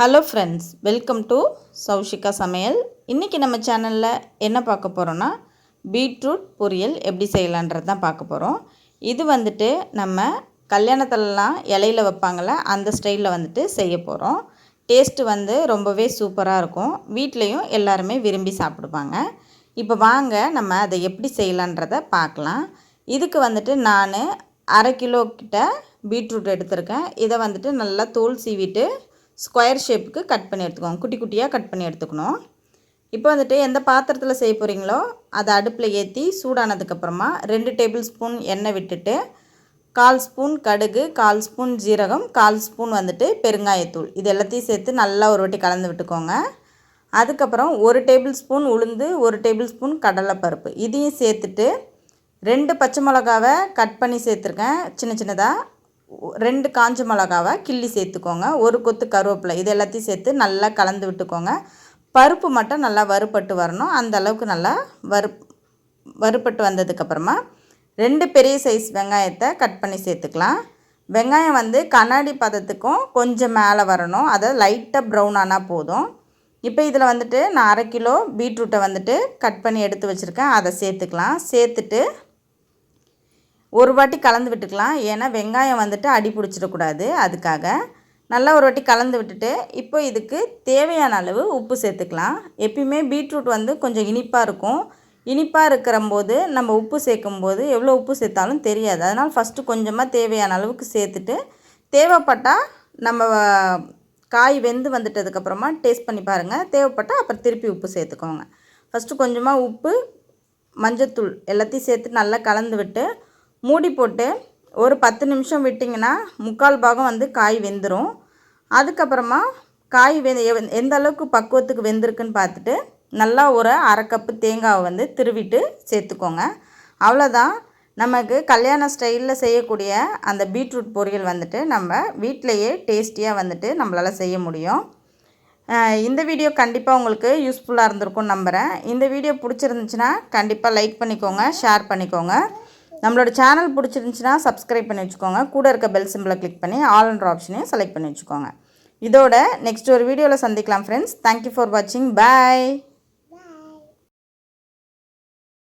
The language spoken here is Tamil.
Hello friends, welcome to Saushika சமையல். இன்றைக்கி நம்ம சேனலில் என்ன பார்க்க போகிறோன்னா, பீட்ரூட் பொரியல் எப்படி செய்யலான்றது தான் பார்க்க போகிறோம். இது வந்துட்டு நம்ம கல்யாணத்துலலாம் இலையில் வைப்பாங்கள அந்த ஸ்டைலில் வந்துட்டு செய்ய போகிறோம். டேஸ்ட்டு வந்து ரொம்பவே சூப்பராக இருக்கும். வீட்லேயும் எல்லாருமே விரும்பி சாப்பிடுவாங்க. இப்போ வாங்க நம்ம அதை எப்படி செய்யலான்றதை பார்க்கலாம். இதுக்கு வந்துட்டு நான் 1/2 கிலோ கிட்ட பீட்ரூட் எடுத்திருக்கேன். இதை வந்துட்டு நல்லா தோல் சீவிட்டு ஸ்கொயர் ஷேப்புக்கு கட் பண்ணி எடுத்துக்கோங்க. குட்டி குட்டியாக கட் பண்ணி எடுத்துக்கணும். இப்போ வந்துட்டு எந்த பாத்திரத்தில் செய்ய போகிறீங்களோ அதை அடுப்பில் ஏற்றி சூடானதுக்கப்புறமா 2 டேபிள் ஸ்பூன் எண்ணெய் விட்டுட்டு 1/4 ஸ்பூன் கடுகு, 1/4 ஸ்பூன் ஜீரகம், 1/4 ஸ்பூன் வந்துட்டு பெருங்காயத்தூள் இது எல்லாத்தையும் சேர்த்து நல்லா ஒரு வாட்டி கலந்து விட்டுக்கோங்க. அதுக்கப்புறம் 1 டேபிள் ஸ்பூன் உளுந்து, 1 டேபிள் ஸ்பூன் கடலைப்பருப்பு இதையும் சேர்த்துட்டு 2 பச்சை மிளகாவை கட் பண்ணி சேர்த்துருக்கேன் சின்ன சின்னதாக. 2 காஞ்ச மிளகாவை கிள்ளி சேர்த்துக்கோங்க. 1 கொத்து கருவேப்பிலை இது எல்லாத்தையும் சேர்த்து நல்லா கலந்து விட்டுக்கோங்க. பருப்பு மட்டும் நல்லா வறுபட்டு வரணும். அந்த அளவுக்கு நல்லா வறுபட்டு வந்ததுக்கப்புறமா 2 பெரிய சைஸ் வெங்காயத்தை கட் பண்ணி சேர்த்துக்கலாம். வெங்காயம் வந்து கண்ணாடி பதத்துக்கும் கொஞ்சம் மேலே வரணும். அதை லைட்டாக ப்ரௌன் ஆனால் போதும். இப்போ இதில் வந்துட்டு நான் 1/2 கிலோ பீட்ரூட்டை வந்துட்டு கட் பண்ணி எடுத்து வச்சுருக்கேன். அதை சேர்த்துக்கலாம். சேர்த்துட்டு ஒரு வாட்டி கலந்து விட்டுக்கலாம். ஏன்னா வெங்காயம் வந்துட்டு அடி பிடிச்சிடக்கூடாது. அதுக்காக நல்லா ஒரு வாட்டி கலந்து விட்டுட்டு இப்போ இதுக்கு தேவையான அளவு உப்பு சேர்த்துக்கலாம். எப்பயுமே பீட்ரூட் வந்து கொஞ்சம் இனிப்பாக இருக்கும். இனிப்பாக இருக்கிறம்போது நம்ம உப்பு சேர்க்கும்போது எவ்வளோ உப்பு சேர்த்தாலும் தெரியாது. அதனால் ஃபஸ்ட்டு கொஞ்சமாக தேவையான அளவுக்கு சேர்த்துட்டு தேவைப்பட்டால் நம்ம காய் வெந்து வந்துட்டதுக்கப்புறமா டேஸ்ட் பண்ணி பாருங்கள். தேவைப்பட்டால் அப்புறம் திருப்பி உப்பு சேர்த்துக்கோங்க. ஃபஸ்ட்டு கொஞ்சமாக உப்பு, மஞ்சத்தூள் எல்லாத்தையும் சேர்த்து நல்லா கலந்து விட்டு மூடி போட்டு ஒரு 10 நிமிஷம் விட்டிங்கன்னா 3/4 பாகம் வந்து காய் வெந்துடும். அதுக்கப்புறமா காய் எந்த அளவுக்கு பக்குவத்துக்கு வெந்திருக்குன்னு பார்த்துட்டு நல்லா ஒரு 1/2 கப்பு தேங்காவை வந்து திருவிட்டு சேர்த்துக்கோங்க. அவ்வளோதான், நமக்கு கல்யாண ஸ்டைலில் செய்யக்கூடிய அந்த பீட்ரூட் பொரியல் வந்துட்டு நம்ம வீட்டிலையே டேஸ்டியாக வந்துட்டு நம்மளால் செய்ய முடியும். இந்த வீடியோ கண்டிப்பாக உங்களுக்கு யூஸ்ஃபுல்லாக இருந்திருக்கும்னு நம்புகிறேன். இந்த வீடியோ பிடிச்சிருந்துச்சுன்னா கண்டிப்பாக லைக் பண்ணிக்கோங்க, ஷேர் பண்ணிக்கோங்க. நம்மளோட சேனல் பிடிச்சிருந்துச்சுன்னா சப்ஸ்கிரைப் பண்ணி வச்சுக்கோங்க. கூட இருக்க பெல் சிம்பிளை கிளிக் பண்ணி ஆல்ன்ற ஆப்ஷனையும் செலக்ட் பண்ணி வச்சுக்கோங்க. இதோட நெக்ஸ்ட் ஒரு வீடியோவில் சந்திக்கலாம் ஃப்ரெண்ட்ஸ். தேங்க்யூ ஃபார் வாட்சிங். பாய்.